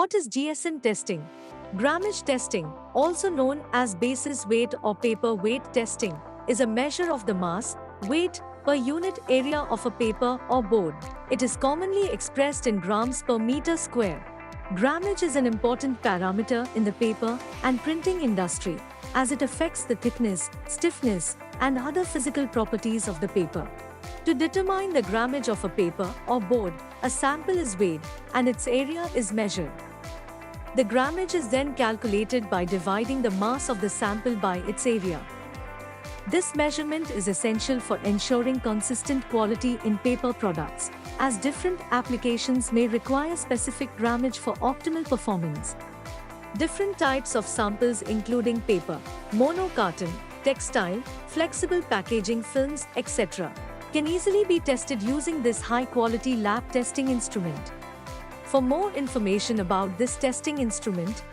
What is GSM testing? Grammage testing, also known as basis weight or paper weight testing, is a measure of the mass, weight, per unit area of a paper or board. It is commonly expressed in grams per meter square. Grammage is an important parameter in the paper and printing industry, as it affects the thickness, stiffness, and other physical properties of the paper. To determine the grammage of a paper or board, a sample is weighed and its area is measured. The grammage is then calculated by dividing the mass of the sample by its area. This measurement is essential for ensuring consistent quality in paper products, as different applications may require specific grammage for optimal performance. Different types of samples including paper, mono-carton, textile, flexible packaging films, etc., can easily be tested using this high-quality lab testing instrument. For more information about this testing instrument,